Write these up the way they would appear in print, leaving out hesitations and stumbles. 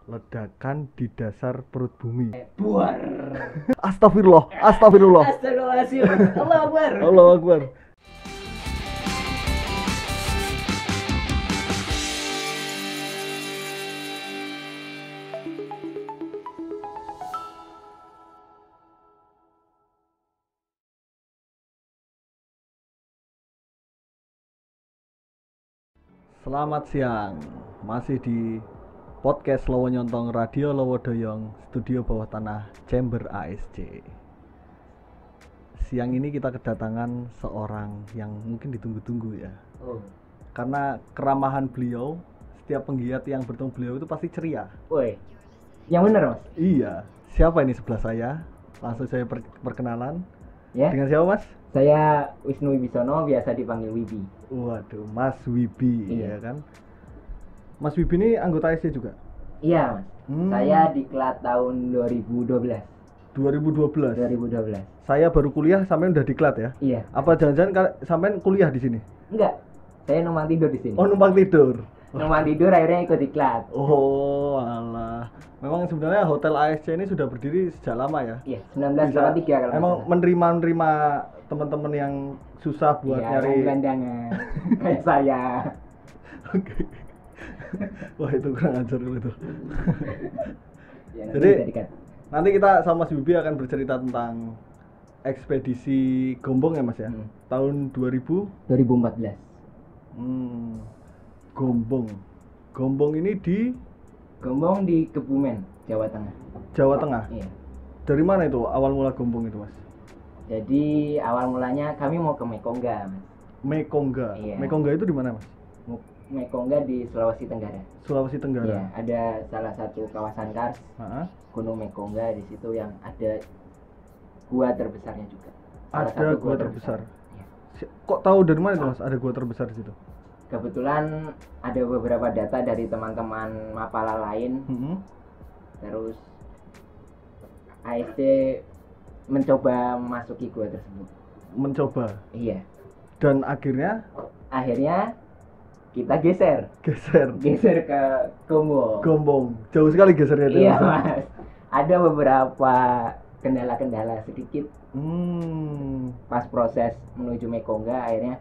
Ledakan di dasar perut bumi. Buar. Astagfirullah, astagfirullah. Astagfirullahaladzim. Allahu Akbar. Allahu Akbar. Selamat siang. Masih di podcast Lowo Nyontong Radio Lowo Doyong, studio bawah tanah Chamber ASC. Siang ini kita kedatangan seorang yang mungkin ditunggu-tunggu ya. Oh. Karena keramahan beliau, setiap penggiat yang bertemu beliau itu pasti ceria. Woi. Yang benar, Mas? Iya. Siapa ini sebelah saya? Langsung saya perkenalan. Ya. Dengan siapa, Mas? Saya Wisnu Wibisono, biasa dipanggil Wibi. Waduh, Mas Wibi, Iya. ya kan? Mas Wibi ini anggota ASC juga? Iya, Mas. Saya diklat tahun 2012. 2012. Saya baru kuliah, sampai udah diklat ya? Iya. Apa jangan-jangan sampai kuliah di sini? Enggak. Saya numpang tidur di sini. Oh, numpang tidur. Numpang tidur akhirnya ikut diklat. Oh, alah. Memang sebenarnya hotel ASC ini sudah berdiri sejak lama ya? Iya, 1983 kalau emang nggak salah. menerima teman-teman yang susah buat Iya, nyari. yang gelandangan. Kayak saya. Oke. Wah, itu kurang ajar itu. Ya, nanti Jadi bisa dikat. nanti kita sama Mas Bibi akan bercerita tentang ekspedisi Gombong ya Mas ya? Tahun 2000? 2014. Gombong. Gombong ini di Gombong di Kebumen, Jawa Tengah. Jawa Tengah. Iya. Dari mana itu awal mula Gombong itu Mas? Jadi awal mulanya kami mau ke Mekongga, Mas. Mekongga. Iya. Mekongga itu di mana Mas? Mekongga di Sulawesi Tenggara. Sulawesi Iya, Tenggara. ada salah satu kawasan kars, Heeh. Gunung Mekongga di situ yang ada gua terbesarnya juga. Salah Ada satu gua terbesar. Iya. Kok tahu dari mana itu Mas? Ada gua terbesar di situ? Kebetulan ada beberapa data dari teman-teman Mapala lain, terus ASC mencoba memasuki gua tersebut. Mencoba. Iya. Dan akhirnya Akhirnya kita geser ke Gombong. Gombong. Jauh sekali gesernya itu. Iya, Mas. Mas. Ada beberapa kendala-kendala sedikit pas proses menuju Mekongga, akhirnya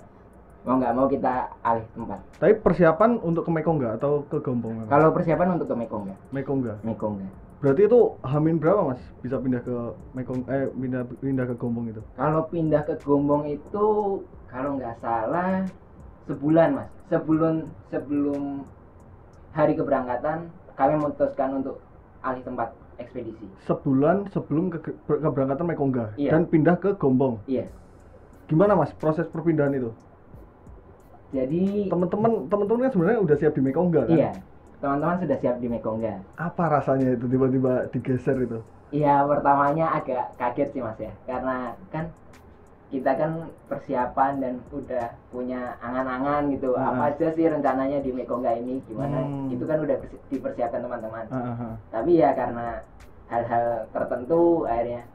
mau nggak mau kita alih tempat. Tapi persiapan untuk ke Mekongga atau ke Gombong? Mas? Kalau persiapan untuk ke Mekongga. Mekongga. Berarti itu hamin berapa Mas bisa pindah ke pindah ke Gombong itu? Kalau pindah ke Gombong itu kalau nggak salah sebulan, Mas. Sebelum hari keberangkatan kami memutuskan untuk alih tempat ekspedisi. Sebulan sebelum keberangkatan Mekongga. Iya. Dan pindah ke Gombong. Iya. Gimana Mas proses perpindahan itu? Jadi Teman-teman kan sebenarnya udah siap di Mekongga kan? iya, teman-teman sudah siap di Mekongga. Apa rasanya itu tiba-tiba digeser itu? Iya, pertamanya agak kaget sih Mas ya, karena kan kita kan persiapan dan udah punya angan-angan gitu, apa aja sih rencananya di Mekongga ini, gimana, itu kan udah dipersiapkan teman-teman. Tapi ya karena hal-hal tertentu akhirnya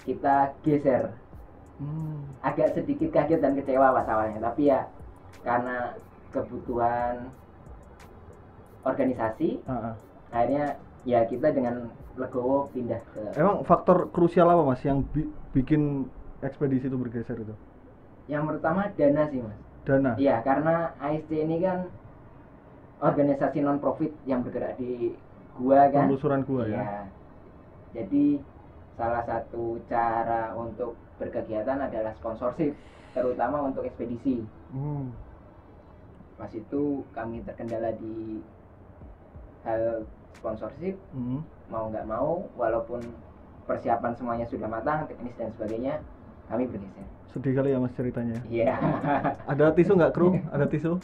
kita geser. Agak sedikit kaget dan kecewa pas awalnya, tapi ya karena kebutuhan organisasi, akhirnya ya kita dengan legowo pindah ke. Emang faktor krusial apa Mas yang bikin ekspedisi itu bergeser itu? Yang pertama dana sih Mas. Dana? Iya, karena ASC ini kan organisasi non profit yang bergerak di gua kan. Penelusuran gua iya. ya. Jadi salah satu cara untuk berkegiatan adalah sponsorship, terutama untuk ekspedisi. Pas itu kami terkendala di hal sponsorship, mau nggak mau, walaupun persiapan semuanya sudah matang, teknis dan sebagainya, kami bergeser. Sedih kali ya Mas ceritanya. Iya. Ada tisu nggak kru? Ada tisu?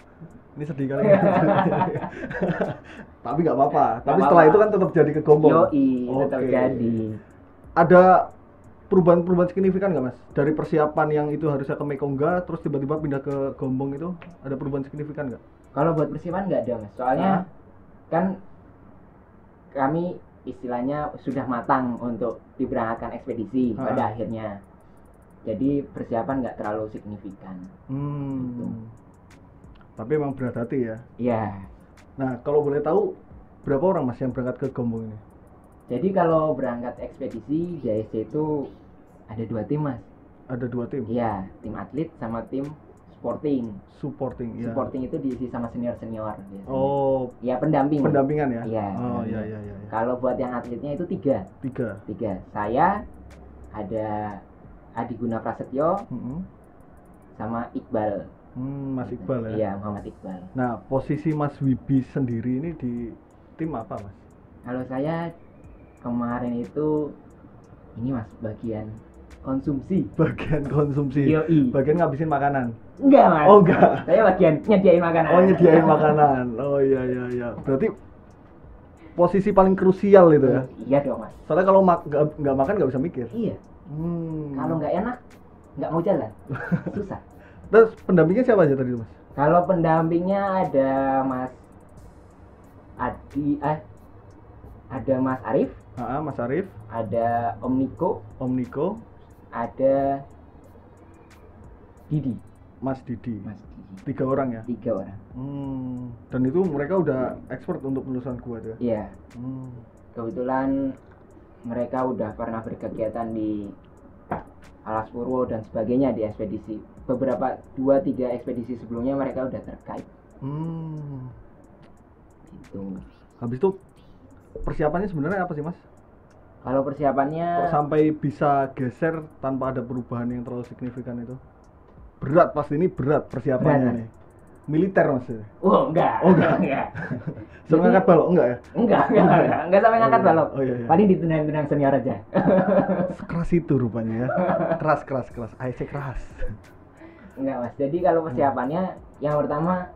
Ini sedih kali. Tapi nggak apa-apa. Tapi setelah itu kan tetap jadi ke Gombong. Yoi, tetap jadi. Ada perubahan signifikan nggak Mas? Dari persiapan yang itu harusnya ke Mekongga, terus tiba-tiba pindah ke Gombong itu, ada perubahan signifikan nggak? Kalau buat persiapan nggak ada Mas. Soalnya kan kami istilahnya sudah matang untuk diberangkatkan ekspedisi pada akhirnya. Jadi persiapan nggak terlalu signifikan. Gitu. Tapi emang berat hati ya. Iya. Nah, kalau boleh tahu berapa orang Mas yang berangkat ke Gombong ini? Jadi kalau berangkat ekspedisi di ASC itu ada 2 tim Mas. Ada 2 tim? Iya, tim atlet sama tim supporting ya. Supporting itu diisi sama senior biasanya. Oh, ya pendampingan ya. Iya. Oh iya. iya. Kalau buat yang atletnya itu 3. Saya ada Adi Guna Prasetyo sama Iqbal. Mas Iqbal ya. Iya, Muhammad Iqbal. Nah, posisi Mas Wibi sendiri ini di tim apa Mas? Kalau saya kemarin itu ini Mas, bagian konsumsi. Yoi. Bagian ngabisin makanan. Enggak Mas. Oh enggak. Saya bagian nyediain makanan. Oh nyediain makanan. Oh iya. Berarti posisi paling krusial itu ya? Iya dong Mas. Soalnya kalau nggak makan nggak bisa mikir. Iya. Kalau nggak enak nggak mau jalan. Susah. Terus pendampingnya siapa aja tadi Mas? Kalau pendampingnya ada Mas ada Mas Arif. Mas Arif. Ada Om Niko. Ada Didi. Mas Didi. 3 orang ya? 3 orang. Dan itu mereka udah expert untuk penelusuran gua tuh ya? Iya. Kebetulan mereka udah pernah berkegiatan di Alas Purwo dan sebagainya di ekspedisi. Beberapa 2-3 ekspedisi sebelumnya mereka udah terkait. Gitu. Habis itu persiapannya sebenarnya apa sih Mas? Kalau persiapannya kok sampai bisa geser tanpa ada perubahan yang terlalu signifikan itu? Berat pasti ini berat persiapannya nih. Militer Mas. Enggak. Sampai ngangkat balok enggak ya? Enggak sampai ngangkat balok. Iya. Paling ditendang-tendang senior aja. Keras itu rupanya ya. Keras. ASC keras. Enggak Mas. Jadi kalau persiapannya yang pertama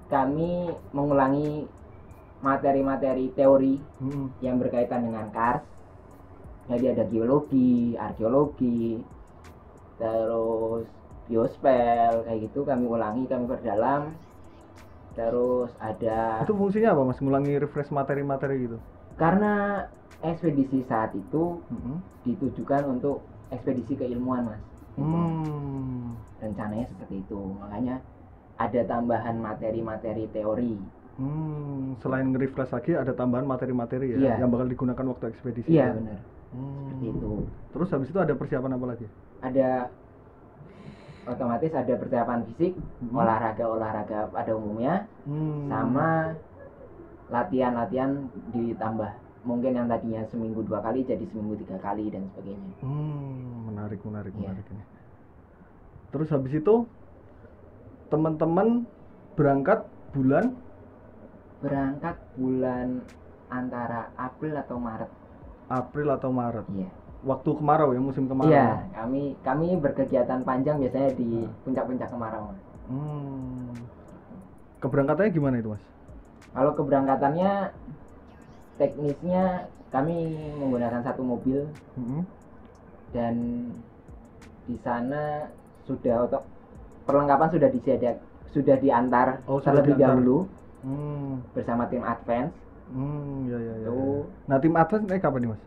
kami mengulangi materi-materi teori yang berkaitan dengan Kars. Jadi ada geologi, arkeologi, terus biospel kayak gitu kami ulangi, kami perdalam. Terus ada itu fungsinya apa Mas? Ngulangi refresh materi-materi gitu? Karena ekspedisi saat itu ditujukan untuk ekspedisi keilmuan Mas. Rencananya seperti itu, makanya ada tambahan materi-materi teori. Selain nge-refresh lagi ada tambahan materi-materi ya, yang bakal digunakan waktu ekspedisi. Iya benar. Seperti itu. Terus habis itu ada persiapan apa lagi? Ada otomatis ada persiapan fisik, olahraga pada umumnya, sama latihan ditambah. Mungkin yang tadinya seminggu 2 kali jadi seminggu 3 kali dan sebagainya. Menarik ini. Terus habis itu teman-teman berangkat bulan antara April atau Maret. Iya. Waktu kemarau ya, musim kemarau. Iya, kami berkegiatan panjang biasanya di puncak-puncak kemarau. Keberangkatannya gimana itu Mas? Kalau keberangkatannya teknisnya kami menggunakan 1 mobil. Dan di sana perlengkapan sudah diantar terlebih dahulu bersama tim advance. Ya. Nah tim advance naik apa nih Mas?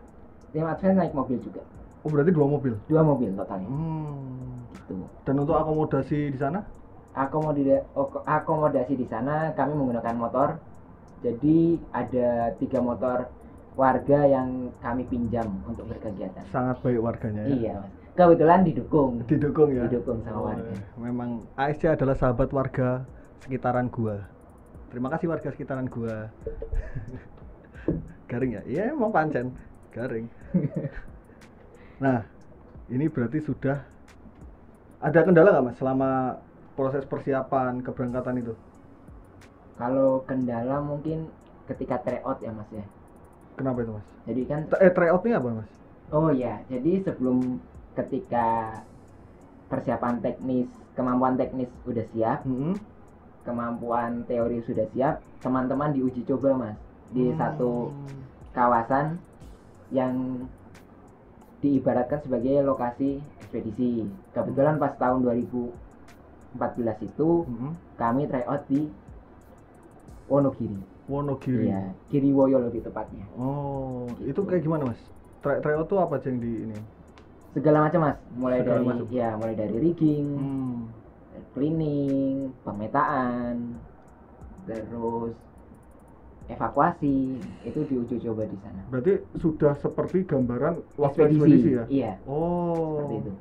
Tim advance naik mobil juga. Oh berarti 2 mobil? 2 mobil totalnya. Gitu. Dan untuk akomodasi di sana? Akomodasi di sana kami menggunakan motor. Jadi ada 3 motor warga yang kami pinjam untuk berkegiatan. Sangat baik warganya ya? Iya Mas. Kebetulan didukung ya? Didukung sama warga. Memang ASC adalah sahabat warga sekitaran gua. Terima kasih warga sekitaran gua. Garing ya? Iya emang pancen garing. Nah ini berarti sudah ada kendala nggak Mas selama proses persiapan keberangkatan itu? Kalau kendala mungkin ketika tryout ya Mas ya. Kenapa itu Mas? Jadi kan tryout ini apa Mas? Oh ya, jadi sebelum ketika persiapan teknis, kemampuan teknis udah siap, kemampuan teori sudah siap, teman-teman diuji coba Mas di satu kawasan yang diibaratkan sebagai lokasi ekspedisi. Kebetulan pas tahun 2014 itu kami tryout di Wonogiri. Iya, Kiriwoyo lebih tepatnya. Oh, gitu. Itu kayak gimana Mas? Tryout tuh apa aja yang di ini? Segala macam Mas, mulai dari rigging, cleaning, pemetaan, terus evakuasi itu diuji coba di sana. Berarti sudah seperti gambaran waktu ekspedisi ya? Iya. Oh. Seperti itu.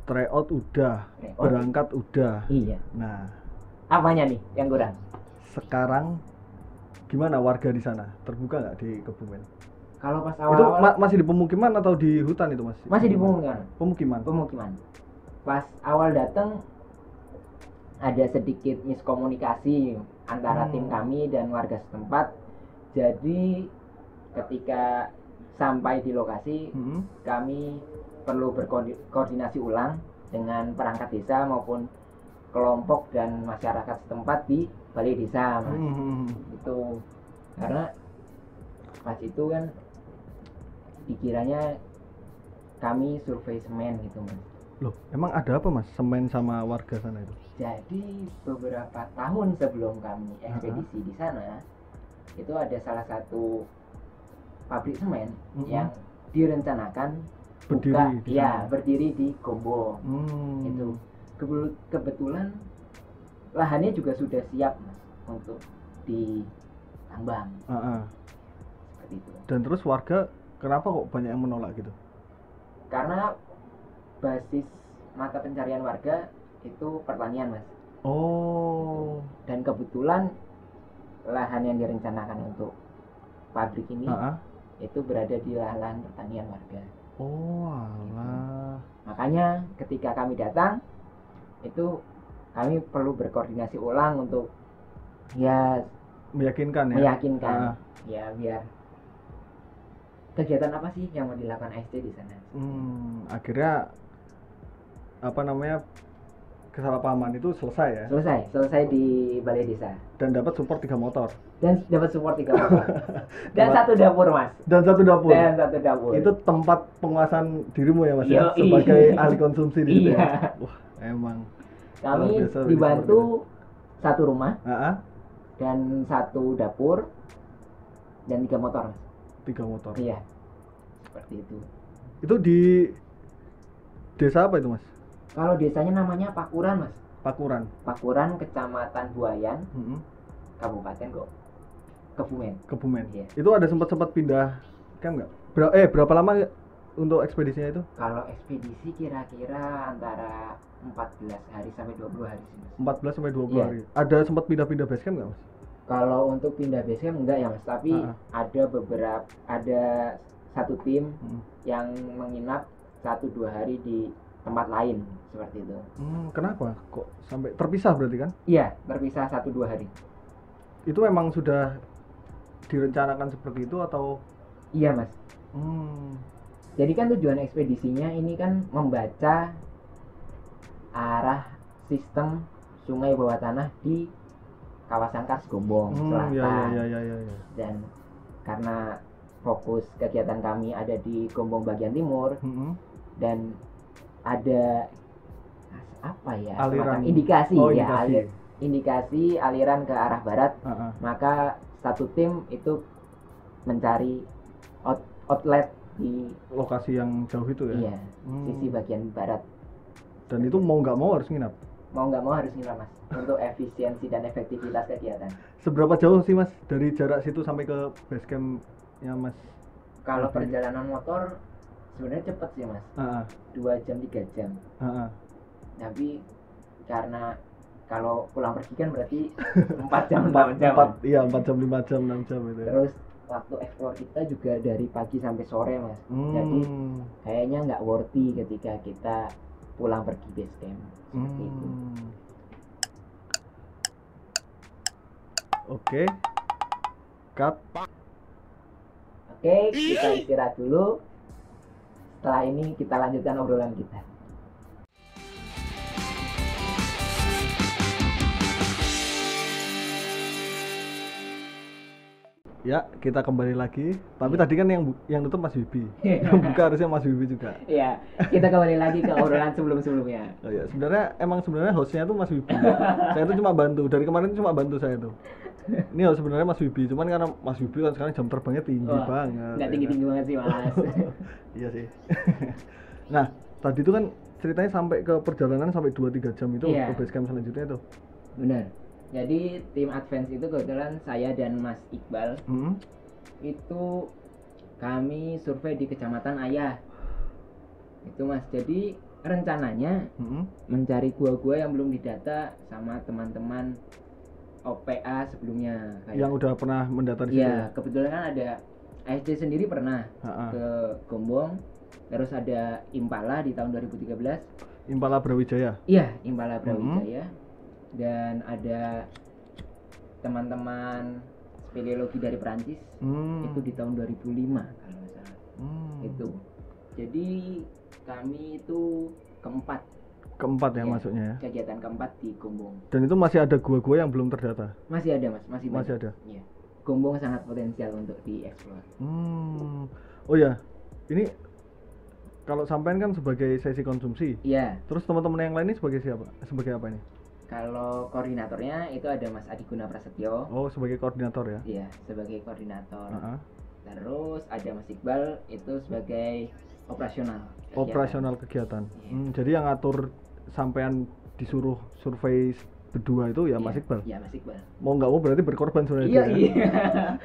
Tryout udah, berangkat udah. Iya. Nah, apanya nih yang kurang? Sekarang gimana warga di sana? Terbuka nggak di Kebumen? Kalau pas Itu awal-awal masih di pemukiman atau di hutan itu Mas? masih di pemukiman. Pemukiman. Pas awal datang ada sedikit miskomunikasi antara tim kami dan warga setempat. Jadi ketika sampai di lokasi, kami perlu berkoordinasi ulang dengan perangkat desa maupun kelompok dan masyarakat setempat di balai desa, Mas. Itu karena pas itu kan dikiranya kami survei semen gitu, Mas. Loh, emang ada apa Mas semen sama warga sana itu? Jadi beberapa tahun sebelum kami ekspedisi di sana, itu ada salah satu pabrik semen yang direncanakan berdiri di Gombo. Itu kebetulan lahannya juga sudah siap Mas untuk ditambang. Seperti itu. Dan terus warga kenapa kok banyak yang menolak gitu? Karena basis mata pencarian warga itu pertanian Mas. Oh. Dan kebetulan lahan yang direncanakan untuk pabrik ini itu berada di lahan pertanian warga. Oh alah. Makanya ketika kami datang itu kami perlu berkoordinasi ulang untuk ya meyakinkan. Ya biar kegiatan apa sih yang mau dilakukan ASD di sana. Akhirnya kesalahpahaman itu selesai ya? Selesai di balai desa. Dan dapat support 3 motor. Dan satu dapur Mas. Dan satu dapur. Itu tempat penguasaan dirimu ya Mas ya? Sebagai ahli konsumsi di situ. Iya. Wah, emang. Kami dibantu satu rumah dan satu dapur dan 3 motor. 3 motor. Iya. Seperti itu. Itu di desa apa itu Mas? Kalau desanya namanya Pakuran Mas. Pakuran, Kecamatan Buayan, Kabupaten Kebumen. Iya. Itu ada sempat pindah camp nggak? Berapa lama untuk ekspedisinya itu? Kalau ekspedisi kira-kira antara 14 hari sampai 20 hari sih Mas. 14 sampai 20 hari. Ada sempat pindah base camp nggak Mas? Kalau untuk pindah base camp enggak ya Mas, tapi ada satu tim yang menginap 1-2 hari di tempat lain seperti itu. Kenapa? Kok sampai terpisah berarti kan? Iya, terpisah 1-2 hari. Itu memang sudah direncanakan seperti itu atau? Iya Mas. Jadi kan tujuan ekspedisinya ini kan membaca arah sistem sungai bawah tanah di kawasan Kars Gombong Selatan. Iya. Dan karena fokus kegiatan kami ada di Gombong bagian timur dan ada aliran indikasi aliran ke arah barat, maka satu tim itu mencari outlet di lokasi yang jauh itu ya. Iya, sisi bagian barat. Dan itu mau nggak mau harus nginap. Mas, untuk efisiensi dan efektivitas kegiatan. Seberapa jauh sih Mas dari jarak situ sampai ke base campnya Mas? Kalau perjalanan motor sebenarnya cepat sih Mas, 2 jam 3 jam. Tapi karena kalau pulang pergi kan berarti 4 jam 6 jam. 4 jam 5 jam 6 jam itu. Terus waktu explore kita juga dari pagi sampai sore Mas. Jadi kayaknya nggak worthy ketika kita pulang pergi base camp seperti itu. Oke. Cut. Oke, kita istirahat dulu. Setelah ini kita lanjutkan obrolan kita. Ya, kita kembali lagi. Tapi tadi kan yang tutup Mas Bibi. Yang buka harusnya Mas Bibi juga. Iya, kita kembali lagi ke obrolan sebelumnya. Oh ya, sebenarnya hostnya tuh Mas Bibi. Saya tuh cuma bantu. Dari kemarin cuma bantu saya tuh. Ini sebenarnya Mas Bibi, cuman karena Mas Bibi kan sekarang jam terbangnya tinggi banget. Nggak tinggi-tinggi banget sih Mas. Iya sih. Nah, tadi tuh kan ceritanya sampai ke perjalanan sampai 2-3 jam itu ke base camp selanjutnya tuh. Benar. Jadi tim advance itu kebetulan saya dan Mas Iqbal itu kami survei di Kecamatan Ayah. Itu Mas. Jadi rencananya mencari gua-gua yang belum didata sama teman-teman OPA sebelumnya. Yang udah pernah mendata di situ. Iya, kebetulan kan ada ASD sendiri pernah ke Gombong. Terus ada Impala di tahun 2013. Impala Brawijaya. Iya, Impala Brawijaya. Dan ada teman-teman speleologi dari Perancis itu di tahun 2005 kalau nggak salah. Itu jadi kami itu keempat ya masuknya ya, kegiatan keempat di Gombong. Dan itu masih ada gua-gua yang belum terdata? Masih ada Mas, masih ada ya. Gombong sangat potensial untuk dieksplor. Oh ya, ini kalau sampean kan sebagai sesi konsumsi. Iya. Terus teman-teman yang lain ini sebagai siapa? Sebagai apa ini? Kalau koordinatornya itu ada Mas Adi Guna Prasetyo. Oh, sebagai koordinator ya? Iya, sebagai koordinator. Terus ada Mas Iqbal itu sebagai operasional kegiatan. Jadi yang ngatur sampean disuruh survei berdua itu ya Mas Iqbal? Iya, Mas Iqbal. Mau nggak mau berarti berkorban sebenarnya. Iya.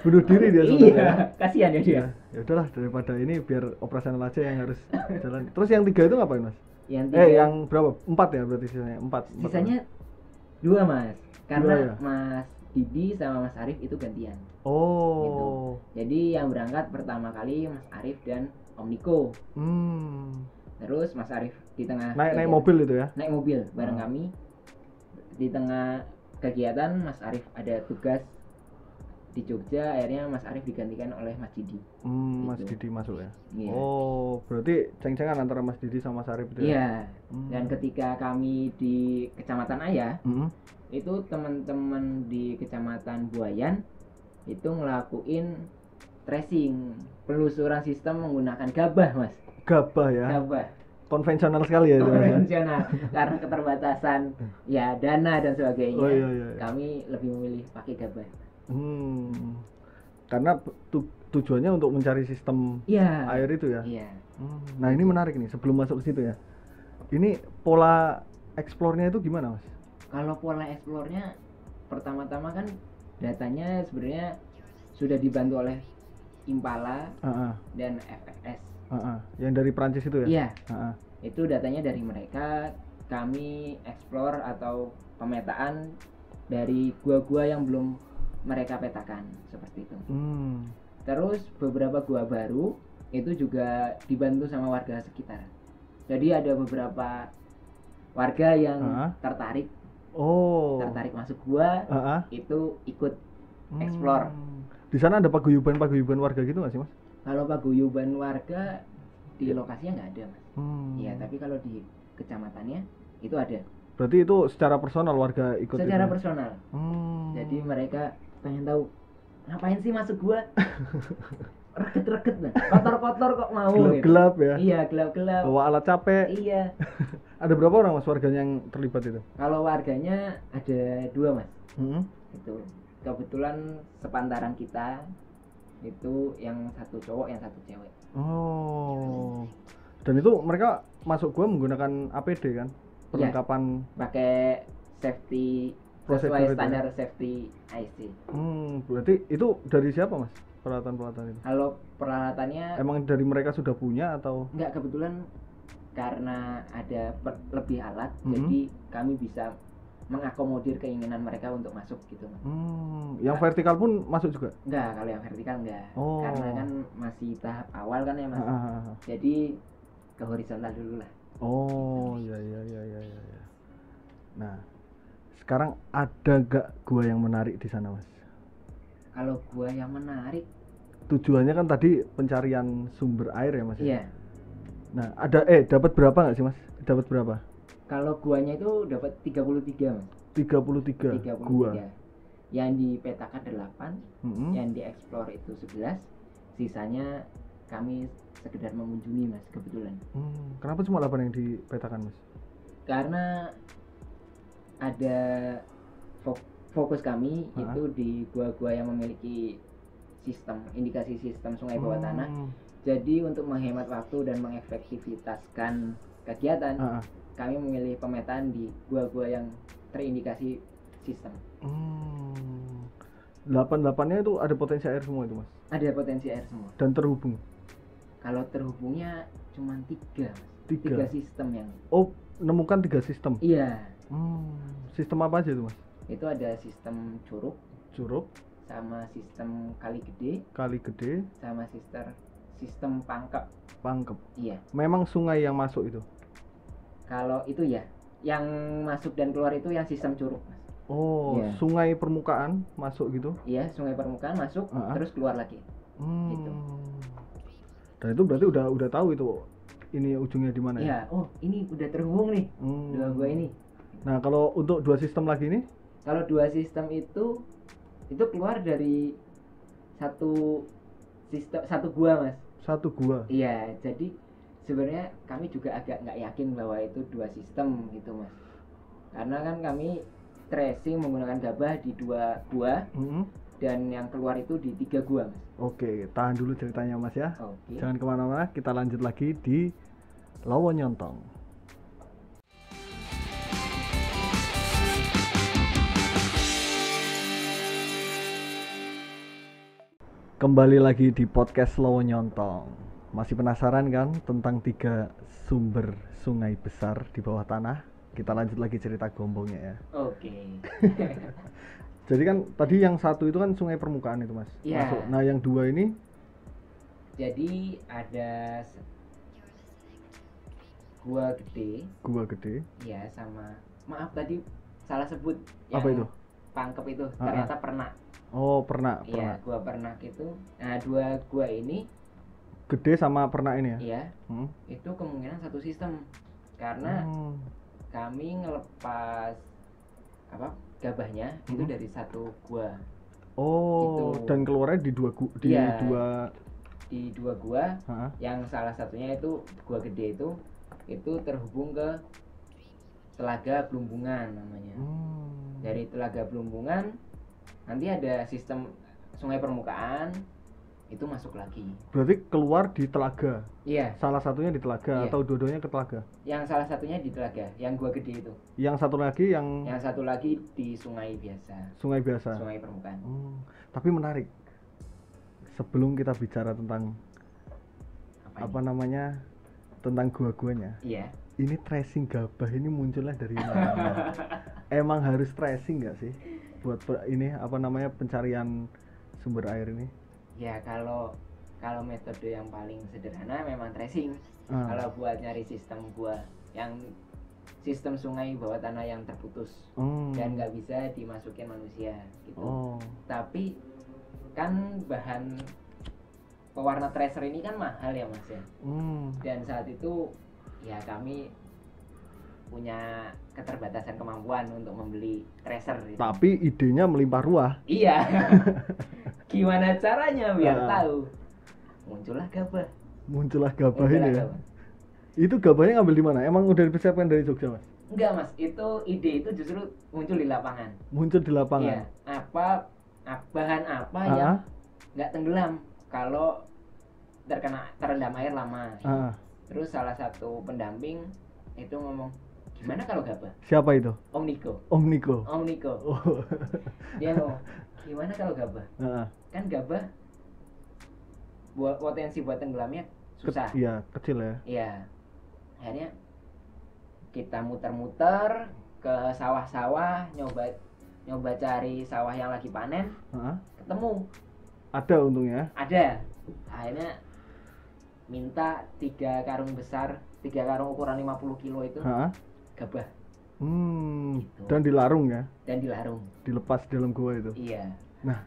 Bunuh diri dia sebenarnya. Iya, kasihan ya dia. Ya udahlah, daripada ini biar operasional aja yang harus jalan. Terus yang 3 itu ngapain Mas? Yang berapa? 4 ya berarti sisanya? 4. Sisanya 2 Mas, karena Mas Didi sama Mas Arif itu gantian. Gitu. Jadi yang berangkat pertama kali Mas Arif dan Om Niko. Terus Mas Arif di tengah naik mobil itu ya? Naik mobil bareng kami. Di tengah kegiatan Mas Arif ada tugas di Jogja, akhirnya Mas Arif digantikan oleh Mas Didi. Mas Didi masuk ya? Iya. Oh, berarti ceng-cengan antara Mas Didi sama Mas Arif itu ya? Iya. Dan ketika kami di Kecamatan Ayah, itu teman-teman di Kecamatan Buayan itu ngelakuin tracing, penelusuran sistem menggunakan gabah Mas. Gabah ya? Gabah. Konvensional sekali ya itu. Konvensional. Karena keterbatasan ya dana dan sebagainya. Iya. Kami lebih memilih pakai gabah. Karena tujuannya untuk mencari sistem air itu ya. Iya. Nah ini menarik nih, sebelum masuk ke situ ya. Ini pola eksplornya itu gimana Mas? Kalau pola eksplornya pertama-tama kan datanya sebenarnya sudah dibantu oleh Impala dan FFS. Yang dari Prancis itu ya? Iya. Itu datanya dari mereka. Kami eksplor atau pemetaan dari gua-gua yang belum mereka petakan seperti itu. Terus beberapa gua baru itu juga dibantu sama warga sekitar. Jadi ada beberapa warga yang tertarik masuk gua, itu ikut explore. Di sana ada paguyuban warga gitu nggak sih Mas? Kalau paguyuban warga di lokasinya nggak ada Mas. Iya, tapi kalau di kecamatannya itu ada. Berarti itu secara personal warga ikut? Secara personal. Jadi mereka pengen tahu ngapain sih masuk gua. Reket-reket nah. Kotor-kotor kok mau gelap-gelap gitu. Ya? Iya, gelap-gelap. Bawa alat capek. Iya. Ada berapa orang Mas warganya yang terlibat itu? Kalau warganya ada 2 Mas. Itu kebetulan sepantaran kita itu yang satu cowok, yang satu cewek. Dan itu mereka masuk gua menggunakan APD kan? Perlengkapan pakai safety sesuai standar safety IC. Berarti itu dari siapa Mas? Peralatan itu? Kalau peralatannya emang dari mereka sudah punya atau? Enggak, kebetulan karena ada lebih alat, jadi kami bisa mengakomodir keinginan mereka untuk masuk gitu. Yang vertikal pun masuk juga? Enggak, kalau yang vertikal enggak. Karena kan masih tahap awal kan ya Mas. Jadi ke horizontal dulu lah. Iya. Nah, sekarang ada gak gua yang menarik di sana Mas? Kalau gua yang menarik, tujuannya kan tadi pencarian sumber air ya Mas? Iya. Nah, ada dapat berapa nggak sih Mas? Dapat berapa? Kalau guanya itu dapat 33 Mas. 33 gua. Yang dipetakan 8, yang dieksplor itu 11, sisanya kami sekedar mengunjungi Mas kebetulan. Kenapa cuma 8 yang dipetakan Mas? Karena ada fokus kami itu di gua-gua yang memiliki indikasi sistem sungai bawah tanah. Jadi untuk menghemat waktu dan mengefektivitaskan kegiatan, kami memilih pemetaan di gua-gua yang terindikasi sistem. 8-8-nya itu ada potensi air semua itu, Mas? Ada potensi air semua. Dan terhubung? Kalau terhubungnya cuma 3, Mas. 3 sistem yang. Oh, menemukan 3 sistem? Iya. Sistem apa aja itu, Mas? Itu ada sistem curug, sama sistem kali gede, sama sistem pangkep. Iya. Memang sungai yang masuk itu? Kalau itu ya, yang masuk dan keluar itu yang sistem curug, Mas. Oh, yeah. Sungai permukaan masuk gitu? Iya, sungai permukaan masuk, terus keluar lagi. Gitu. Dan itu berarti udah tahu itu ini ujungnya di mana ya? Iya, oh ini udah terhubung nih, dua gua ini. Nah, kalau untuk 2 sistem lagi nih? Kalau 2 sistem itu keluar dari satu gua, Mas. Satu gua? Iya, jadi sebenarnya kami juga agak nggak yakin bahwa itu 2 sistem gitu, Mas. Karena kan kami tracing menggunakan gabah di 2 gua, dan yang keluar itu di 3 gua, Mas. Oke, tahan dulu ceritanya, Mas ya. Oke. Jangan kemana-mana, kita lanjut lagi di Lowonyontong. Kembali lagi di podcast Lowonyontong. Masih penasaran kan tentang 3 sumber sungai besar di bawah tanah? Kita lanjut lagi cerita gombongnya ya. Oke. Jadi kan tadi yang satu itu kan sungai permukaan itu, Mas. Yeah. Masuk. Nah, yang 2 ini? Jadi ada gua gede. Iya, sama maaf tadi salah sebut. Apa itu? Pangkep itu ternyata Pernak. Oh, Pernak. Iya, gua Pernak itu. Nah, 2 gua ini gede sama Pernak ini ya? Iya. Itu kemungkinan satu sistem. Karena kami ngelepas gabahnya itu dari satu gua. Oh, gitu. Dan keluarnya di 2 gua. Di 2 gua. Yang salah satunya itu gua gede itu terhubung ke Telaga Belumbungan namanya. Dari Telaga Belumbungan nanti ada sistem sungai permukaan itu masuk lagi. Berarti keluar di telaga? Iya. Salah satunya di telaga atau dua-duanya ke telaga? Yang salah satunya di telaga, yang gua gede itu. Yang satu lagi Yang satu lagi di sungai biasa. Sungai biasa? Sungai permukaan. Tapi menarik. Sebelum kita bicara tentang tentang gua-guanya. Iya. Ini tracing gabah ini munculnya dari mana? Emang harus tracing nggak sih buat pencarian sumber air ini? Ya, kalau metode yang paling sederhana memang tracing. Kalau buat nyari sistem sistem sungai bawah tanah yang terputus dan nggak bisa dimasukin manusia gitu. Tapi kan bahan pewarna tracer ini kan mahal ya, Mas ya. Dan saat itu ya kami punya keterbatasan kemampuan untuk membeli tracer gitu. Tapi idenya melimpah ruah. Iya. Gimana caranya biar tahu? Muncullah gabah ini ya. Itu gabahnya ngambil di mana? Emang udah dipersiapkan dari Jogja, Mas? Enggak, Mas. Ide itu justru muncul di lapangan. Iya. Bahan apa yang nggak tenggelam kalau terendam air lama. Terus salah satu pendamping itu ngomong, gimana kalau gabah? Siapa itu? Om Niko. Oh. Dia ngomong, gimana kalau gabah? Kan gabah potensi buat tenggelamnya susah. Kecil ya. Iya. Akhirnya kita muter-muter ke sawah-sawah, nyoba cari sawah yang lagi panen. Ketemu. Ada untungnya? Ada. Akhirnya minta 3 karung besar, 3 karung ukuran 50 kilo itu gabah. Gitu. Dan dilarung ya? Dan dilarung. Dilepas di dalam gua itu? Iya. Nah,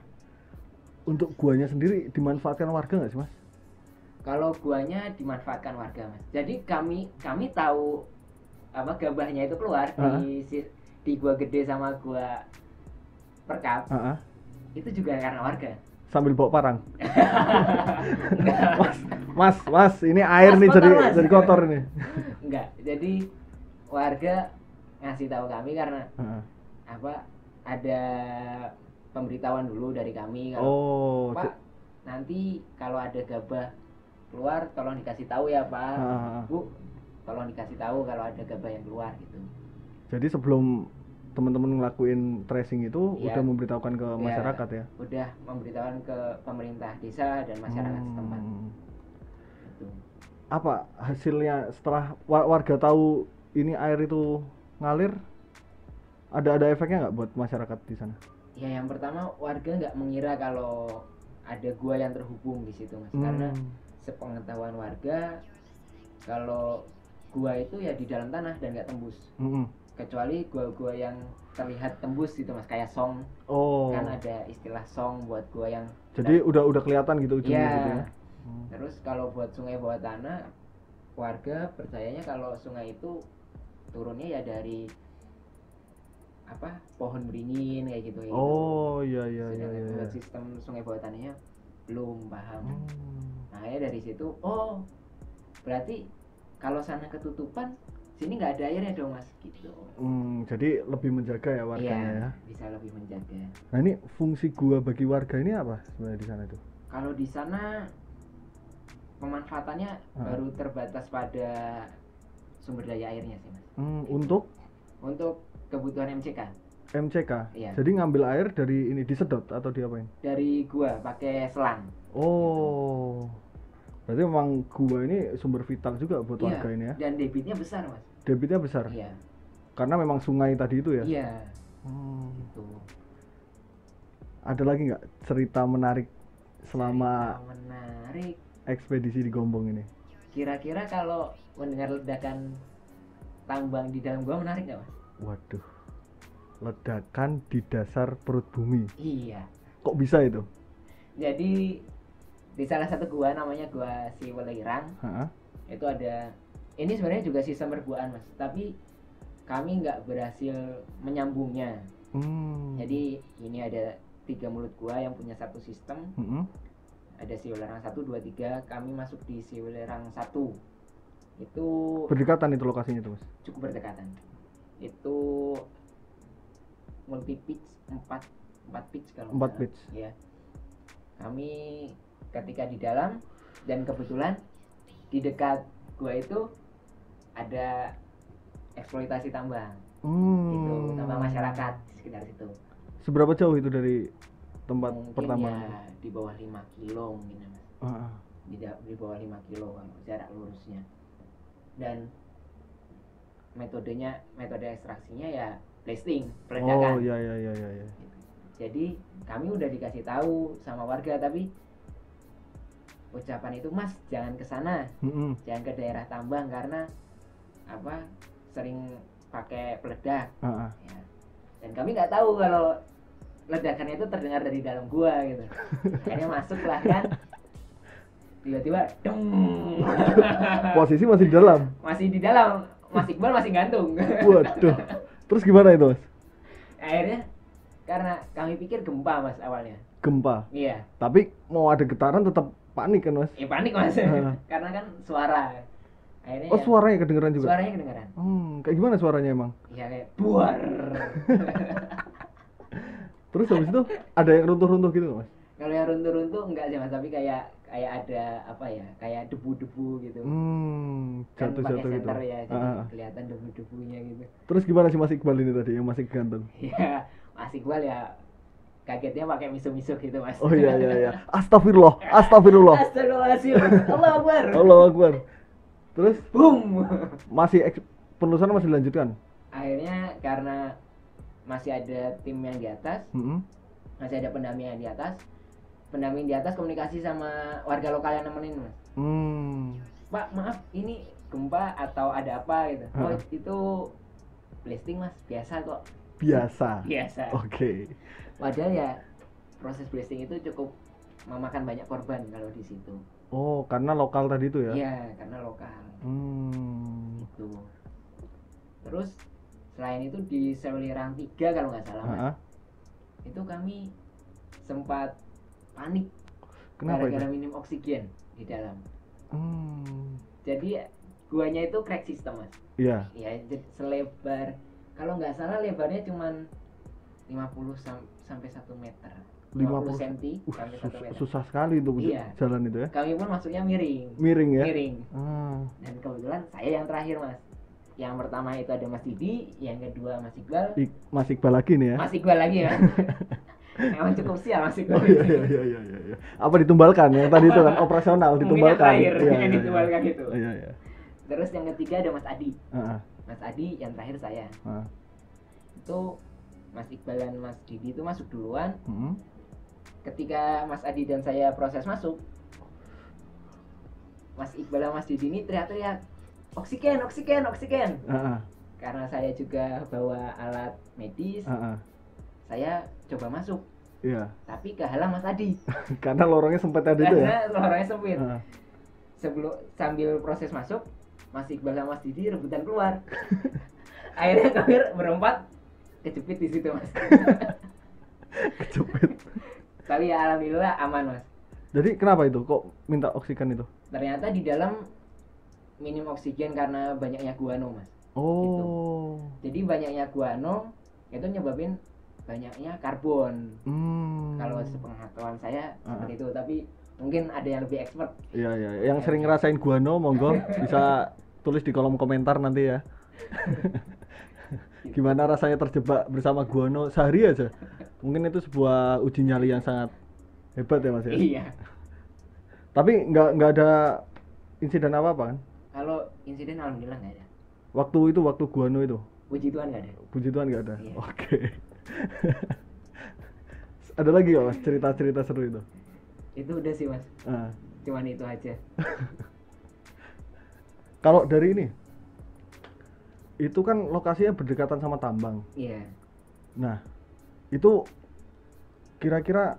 untuk guanya sendiri dimanfaatkan warga nggak sih, Mas? Kalau guanya dimanfaatkan warga, Mas. Jadi kami tahu gabahnya itu keluar di gua gede sama gua Perkap. Itu juga karena warga. Sambil bawa parang. Mas, ini air nih jadi kotor nih. Enggak. Jadi warga ngasih tahu kami karena ada pemberitahuan dulu dari kami kalau Pak, nanti kalau ada gabah keluar tolong dikasih tahu ya, Pak. Bu, tolong dikasih tahu kalau ada gabah yang keluar gitu. Jadi sebelum teman-teman ngelakuin tracing itu udah memberitahukan ke masyarakat ya? Udah memberitahukan ke pemerintah desa dan masyarakat setempat. Gitu. Apa hasilnya setelah warga tahu ini air itu ngalir? Ada efeknya nggak buat masyarakat di sana? Ya yang pertama warga nggak mengira kalau ada gua yang terhubung di situ mas, karena sepengetahuan warga kalau gua itu ya di dalam tanah dan nggak tembus, kecuali gua-gua yang terlihat tembus gitu mas, kayak song. Kan ada istilah song buat gua yang jadi udah kelihatan gitu ujungnya gitu ya. Terus kalau buat sungai bawah tanah, warga percayanya kalau sungai itu turunnya ya dari pohon beringin kayak gitu. Iya. Buat sistem sungai bawah tanahnya belum paham. Makanya dari situ berarti kalau sana ketutupan sini nggak ada airnya dong mas gitu. Jadi lebih menjaga ya warganya ya. Bisa lebih menjaga. Nah ini fungsi gua bagi warga ini apa sebenarnya di sana itu? Kalau di sana pemanfaatannya baru terbatas pada sumber daya airnya sih mas. Untuk kebutuhan MCK. Iya. Jadi ngambil air dari ini disedot atau diapain? Dari gua pakai selang. Berarti memang gua ini sumber vital juga buat warga ini ya. Dan debitnya besar mas. Debitnya besar. Iya. Karena memang sungai tadi itu ya. Iya. Gitu. Ada lagi nggak cerita menarik selama ekspedisi di Gombong ini? Kira-kira kalau mendengar ledakan tambang di dalam gua menarik nggak mas? Waduh, ledakan di dasar perut bumi. Iya. Kok bisa itu? Jadi di salah satu gua namanya gua Siwelirang. Itu ada, ini sebenarnya juga sistem perguaan mas, tapi kami nggak berhasil menyambungnya. Jadi ini ada 3 mulut gua yang punya satu sistem. Ada Siwelirang 1, 2, 3. Kami masuk di Siwelirang 1. Itu berdekatan itu lokasinya itu mas? Cukup berdekatan. Itu multi pitch 4 pitch kalau 4 pitch. Ya. Kami ketika di dalam dan kebetulan di dekat gua itu ada eksploitasi tambang. Itu tambang masyarakat di sekitar situ. Seberapa jauh itu dari tempat pertama? Ya, di bawah 5 kilo mungkin mas. Di bawah 5 kilo kalau jarak lurusnya. Dan metode ekstraksinya ya blasting, peledakan. Iya. Jadi kami udah dikasih tahu sama warga, tapi ucapan itu mas jangan ke sana, jangan ke daerah tambang karena sering pakai peledak. Ya. Dan kami nggak tahu kalau ledakannya itu terdengar dari dalam gua gitu. Akhirnya masuk lah kan. Tiba-tiba dong. Posisi masih di dalam. Masih di dalam. Mas Iqbal masih gantung. Waduh. Terus gimana itu mas? Akhirnya karena kami pikir gempa mas awalnya. Gempa? Iya. Tapi mau ada getaran tetap panik kan mas? Iya panik mas. Karena kan suara. Akhirnya suaranya kedengeran juga? Suaranya kedengeran. Kayak gimana suaranya emang? Iya kayak buar. Terus habis itu ada yang runtuh-runtuh gitu mas? Kalau yang runtuh-runtuh enggak sih mas, tapi kayak ada kayak debu-debu gitu. Jatuh-jatuh kan gitu. Ya, jadi kelihatan debu-debunya gitu. Terus gimana sih Mas Iqbal ini tadi yang masih gantung? Iya, Mas Iqbal ya kagetnya pakai misu-misu gitu mas. Oh iya. Astagfirullah. Astagfirullahaladzim. Allahu Akbar. Terus boom. penelusuran masih dilanjutkan? Akhirnya karena masih ada tim yang di atas, masih ada pendamping yang di atas. Pendamping di atas komunikasi sama warga lokal yang nemenin mas. Pak maaf ini gempa atau ada apa gitu. Oh itu blasting mas, biasa kok. Biasa. Oke. Padahal ya proses blasting itu cukup memakan banyak korban kalau di situ. Oh karena lokal tadi itu ya? Iya karena lokal. Itu. Terus selain itu di Siwelirang 3 kalau nggak salah mas, itu kami sempat panik. Kenapa gara-gara minim oksigen di dalam. Jadi guanya itu crack system mas. Iya. Ya selebar, kalau nggak salah lebarnya cuman 50 sampai 1 meter. 50 cm sampai 1 meter. Susah sekali itu jalan itu ya. Kami pun masuknya miring. Miring ya? Miring. Dan kebetulan saya yang terakhir mas. yang pertama itu ada Mas Didi, yang kedua Mas Iqbal. Mas Iqbal lagi nih ya. Mas Iqbal lagi ya. Emang cukup sial Mas Iqbal. Oh, iya. Apa ditumbalkan yang tadi itu kan operasional ditumbalkan. Yang ditumbalkan itu. Iya. Terus yang ketiga ada Mas Adi. Mas Adi yang terakhir saya. Itu Mas Iqbal dan Mas Didi itu masuk duluan. Ketika Mas Adi dan saya proses masuk, Mas Iqbal dan Mas Didi ini teriak-teriak oksigen. Karena saya juga bawa alat medis, saya coba masuk. Iya. Tapi kehalang Mas Adi. Karena lorongnya sempit tadi itu ya. Karena lorongnya sempit. Sambil proses masuk, Mas Iqbal sama Mas Didi rebutan keluar. Akhirnya kami berempat kejepit di situ, Mas. Kejepit. Tapi ya alhamdulillah aman, Mas. Jadi kenapa itu kok minta oksigen itu? Ternyata di dalam minim oksigen karena banyaknya guano, Mas. Oh. Gitu. Jadi banyaknya guano itu nyebabin banyaknya karbon. Kalau sepengetahuan saya seperti itu, tapi mungkin ada yang lebih expert. Iya. Yang sering ngerasain guano monggo bisa tulis di kolom komentar nanti ya. Gimana rasanya terjebak bersama guano sehari aja? Mungkin itu sebuah uji nyali yang sangat hebat ya Mas ya. Iya. Tapi nggak ada insiden apa-apa kan? Kalau insiden alhamdulillah nggak ada. Waktu guano itu? Puji Tuhan nggak ada. Puji Tuhan nggak ada. Iya. Oke. Ada lagi nggak Mas cerita-cerita seru itu? Itu udah sih Mas. Cuman itu aja. Kalau dari ini, itu kan lokasinya berdekatan sama tambang. Iya. Nah, itu kira-kira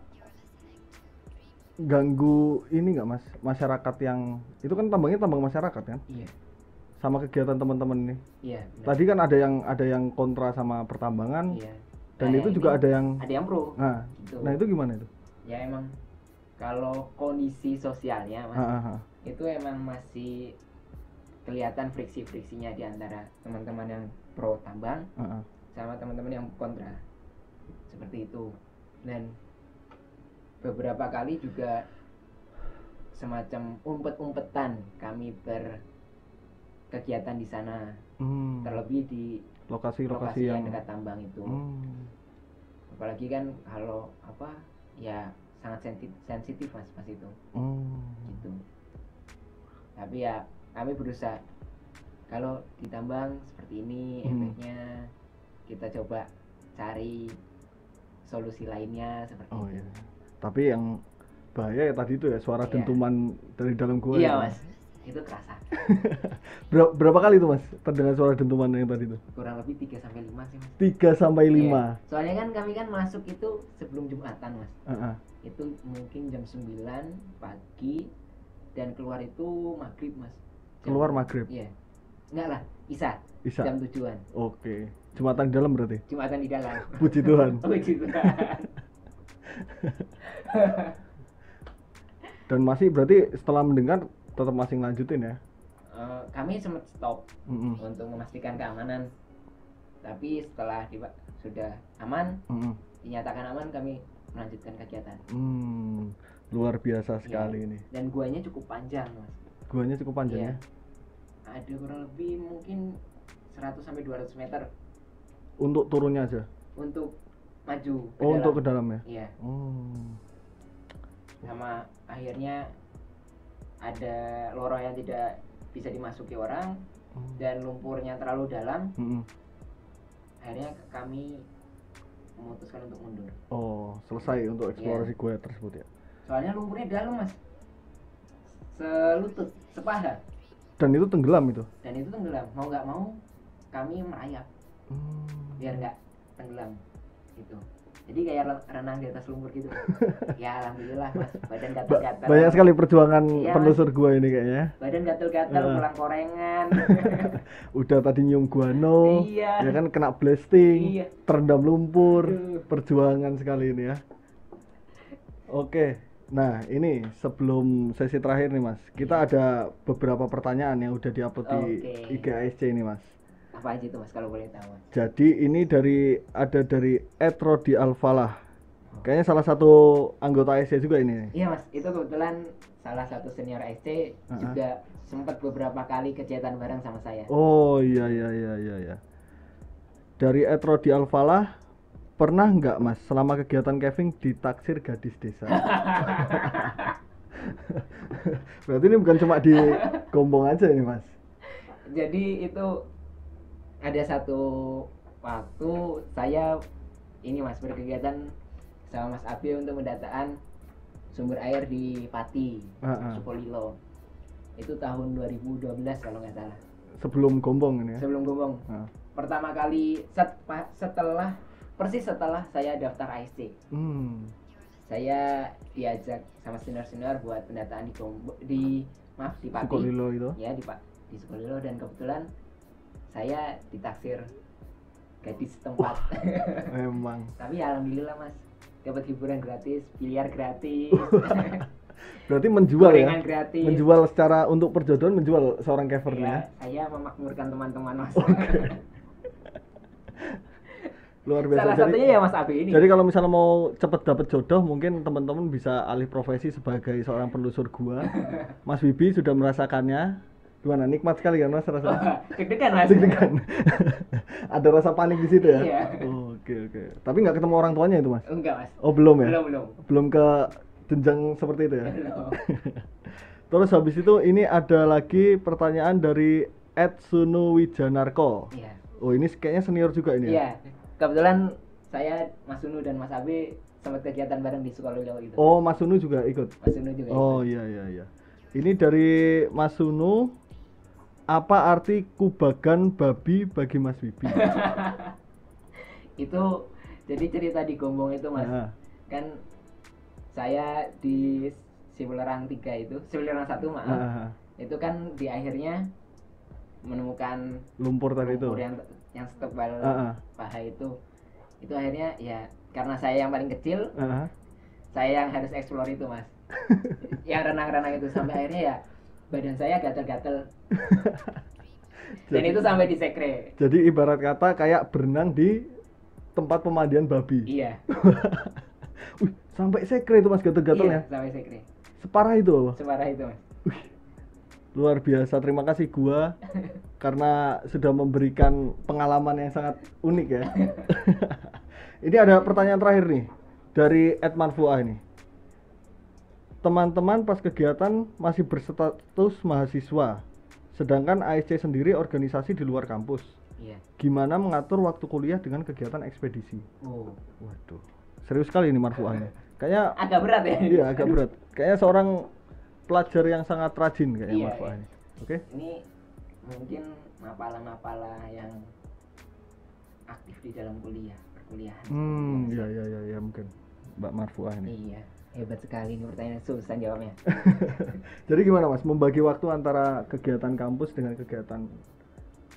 ganggu ini nggak Mas, masyarakat yang itu kan tambangnya tambang masyarakat kan? Iya. Sama kegiatan teman-teman ini. Iya. Benar. Tadi kan ada yang kontra sama pertambangan. Iya. Dan itu juga ada yang pro. Nah, gitu. Nah itu gimana itu? Ya emang kalau kondisi sosialnya Mas, itu emang masih kelihatan friksi-friksinya di antara teman-teman yang pro tambang sama teman-teman yang kontra. Seperti itu. Dan beberapa kali juga semacam umpet-umpetan kami berkegiatan di sana. Terlebih di lokasi yang dekat tambang itu. Apalagi kan kalau ya sangat sensitif Mas pas itu. Gitu. Tapi ya kami berusaha kalau ditambang seperti ini efeknya, kita coba cari solusi lainnya seperti itu. Iya. Tapi yang bahaya ya tadi itu ya suara dentuman dari dalam gua. Iya Mas, itu kerasa. Berapa kali itu Mas terdengar suara dentuman yang tadi itu? Kurang lebih 3-5 sih Mas. 3-5. Iya. Soalnya kan kami kan masuk itu sebelum Jumatan Mas. Itu mungkin jam 9 pagi dan keluar itu maghrib Mas. Keluar maghrib? Iya. Enggak lah, Isya. Jam 7-an. Oke. Jumatan di dalam berarti? Jumatan di dalam. Puji Tuhan. Puji Tuhan. Dan masih berarti setelah mendengar tetap masih lanjutin ya? Kami sempat stop untuk memastikan keamanan. Tapi setelah sudah aman, dinyatakan aman, kami melanjutkan kegiatan. Luar biasa sekali ini. Dan guanya cukup panjang Mas. Guanya cukup panjang ya? Ada kurang lebih mungkin 100-200 meter. Untuk turunnya aja? Untuk maju ke dalam. Untuk ke dalam ya? Iya. Sama akhirnya ada lorong yang tidak bisa dimasuki orang dan lumpurnya terlalu dalam. Akhirnya kami memutuskan untuk mundur. Selesai untuk eksplorasi gua tersebut ya? Soalnya lumpurnya dalam Mas, selutut, sepaha. Dan itu tenggelam itu? Dan itu tenggelam, mau nggak mau kami merayap biar nggak tenggelam gitu. Jadi kayak renang di atas lumpur gitu. Ya alhamdulillah Mas, badan gatal-gatal. Banyak sekali perjuangan penelusur gua ini kayaknya. Badan gatal-gatal, pulang korengan. Udah tadi nyium guano, ya kan kena blasting, terendam lumpur. Perjuangan sekali ini ya. Oke. Nah ini sebelum sesi terakhir nih Mas, kita ada beberapa pertanyaan yang udah diupload di IG ASC ini Mas. Apa aja itu Mas kalau boleh tahu Mas? Jadi ini dari Etrodi Alfalah. Kayaknya salah satu anggota ASC juga ini. Iya mas, itu kebetulan salah satu senior ASC juga sempat beberapa kali kegiatan bareng sama saya. Oh iya. Dari Etrodi Alfalah, pernah nggak mas selama kegiatan Kevin ditaksir gadis desa? Berarti ini bukan cuma di Gombong aja ini mas. Jadi itu ada satu waktu saya ini mas berkegiatan sama Mas Abi untuk pendataan sumber air di Pati, Sukolilo. Itu tahun 2012 kalau nggak salah. Sebelum Gombong ini ya? Sebelum Gombong. Pertama kali persis setelah saya daftar ASC. Saya diajak sama senior-senior buat pendataan di Pati. Sukolilo itu? Ya di Sukolilo, dan kebetulan saya ditaksir gadis setempat. Memang. Tapi alhamdulillah mas, dapat hiburan gratis, biliar gratis. Berarti menjual ya? Gratis. Menjual secara untuk perjodohan, menjual seorang Kevin ya? Saya memakmurkan teman-teman mas. Luar biasa. Salah satunya ya Mas Abi ini. Jadi kalau misalnya mau cepet dapet jodoh, mungkin teman-teman bisa alih profesi sebagai seorang penelusur gua. Mas Bibi sudah merasakannya. Gimana, nikmat sekali kan mas rasanya? Deg-degan mas. Deg-degan. Ada rasa panik di situ ya? Iya. Oke. Tapi nggak ketemu orang tuanya itu mas? Enggak mas. Oh belum ya? Belum ke jenjang seperti itu ya? Belum. Terus habis itu ini ada lagi pertanyaan dari Sunu Wijanarko. Iya. Oh ini kayaknya senior juga ini ya? Iya. Kebetulan saya, Mas Sunu dan Mas Abi sempat kegiatan bareng di Sukolilo itu. Oh Mas Sunu juga ikut? Mas Sunu juga ikut. Oh iya. Ini dari Mas Sunu, apa arti kubagan babi bagi Mas Bibi? Itu jadi cerita di Gombong itu mas. Kan saya di Sibulerang 3 itu, Sibulerang 1 maaf. Itu kan di akhirnya menemukan lumpur tadi itu yang setebal paha itu akhirnya ya karena saya yang paling kecil, saya yang harus eksplor itu mas. Yang renang-renang itu sampai akhirnya ya badan saya gatel-gatel. Dan itu sampai di sekre. Jadi ibarat kata kayak berenang di tempat pemandian babi. Iya. Sampai sekre itu mas gatel-gatelnya? Iya, sampai sekre. Separah itu apa? Separah itu mas. Luar biasa, terima kasih gua karena sudah memberikan pengalaman yang sangat unik ya. Ini ada pertanyaan terakhir nih dari Edman Fuah ini. Teman-teman pas kegiatan masih berstatus mahasiswa, sedangkan ASC sendiri organisasi di luar kampus. Iya. Gimana mengatur waktu kuliah dengan kegiatan ekspedisi? Waduh, serius sekali ini Marfuah ini. Kayaknya agak berat ya. Iya, agak berat. Kayaknya seorang pelajar yang sangat rajin kayaknya Marfuah ini. Oke. Ini mungkin mapala-mapala yang aktif di dalam perkuliahan. Iya mungkin Mbak Marfuah ini. Iya, hebat sekali ini pertanyaan, susah jawabnya. Jadi gimana mas, membagi waktu antara kegiatan kampus dengan kegiatan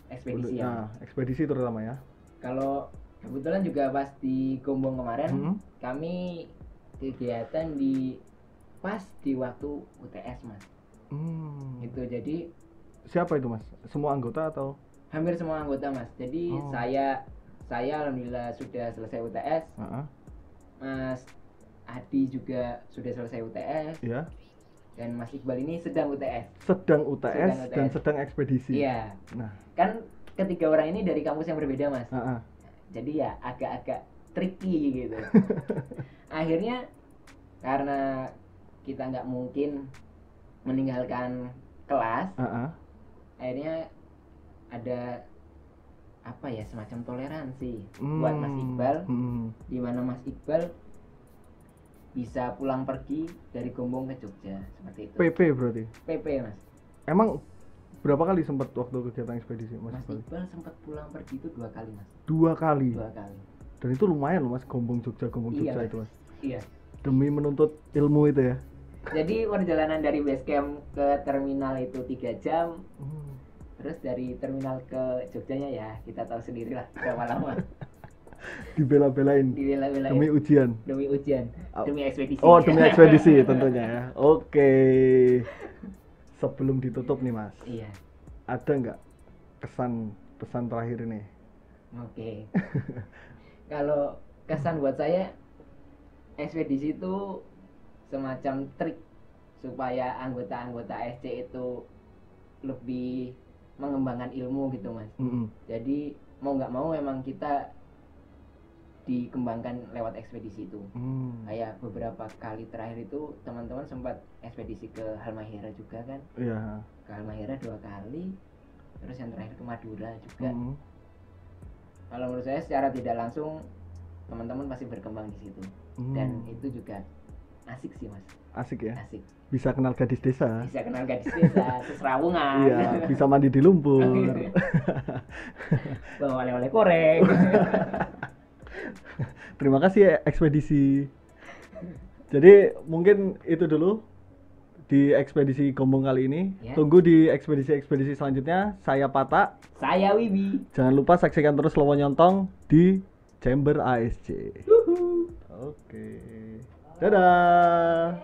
ekspedisi ya? Ekspedisi terutama ya. Kalau kebetulan juga pas di Gombong kemarin, kami kegiatan pas di waktu UTS mas. Gitu, jadi siapa itu mas? Semua anggota atau? Hampir semua anggota mas. Jadi saya alhamdulillah sudah selesai UTS. Mas Adi juga sudah selesai UTS. Iya. Dan Mas Iqbal ini sedang UTS. Sedang UTS dan sedang ekspedisi. Iya. Nah, kan ketiga orang ini dari kampus yang berbeda mas. Jadi ya agak-agak tricky gitu. Akhirnya karena kita nggak mungkin meninggalkan kelas, akhirnya ada apa ya, semacam toleransi buat Mas Iqbal, di mana Mas Iqbal bisa pulang pergi dari Gombong ke Jogja seperti itu. PP berarti? PP mas. Emang berapa kali sempat waktu kegiatan ekspedisi mas? Mas Iqbal sempat pulang pergi itu 2 kali mas. 2 kali? 2 kali. Dan itu lumayan loh mas, Gombong Jogja iya, itu mas. Iya. Demi menuntut ilmu itu ya. Jadi perjalanan dari base camp ke terminal itu 3 jam. Terus dari terminal ke Jogjanya ya kita tahu sendiri lah berapa lama. Dibela-belain. Demi ujian. Demi ekspedisi. Oh, demi ekspedisi tentunya ya. Oke. Sebelum ditutup nih mas. Iya. Ada nggak pesan terakhir ini? Oke. Kalau kesan buat saya ekspedisi itu semacam trik supaya anggota-anggota SC itu lebih mengembangkan ilmu gitu mas. Jadi mau nggak mau memang kita dikembangkan lewat ekspedisi itu. Kayak beberapa kali terakhir itu teman-teman sempat ekspedisi ke Halmahera juga kan. Iya. Ke Halmahera 2 kali, terus yang terakhir ke Madura juga. Kalau menurut saya secara tidak langsung teman-teman pasti berkembang di situ. Dan itu juga asik sih mas. Asik ya. Asik. Bisa kenal gadis desa. Bisa kenal gadis desa, seserawungan. Iya, bisa mandi di lumpur. Bawa oleh-oleh koreng. Terima kasih ya, ekspedisi. Jadi mungkin itu dulu di ekspedisi Gombong kali ini. Ya. Tunggu di ekspedisi-ekspedisi selanjutnya. Saya Pata. Saya Wibi. Jangan lupa saksikan terus Lowonyontong di Chamber ASC. Oke. Dadah.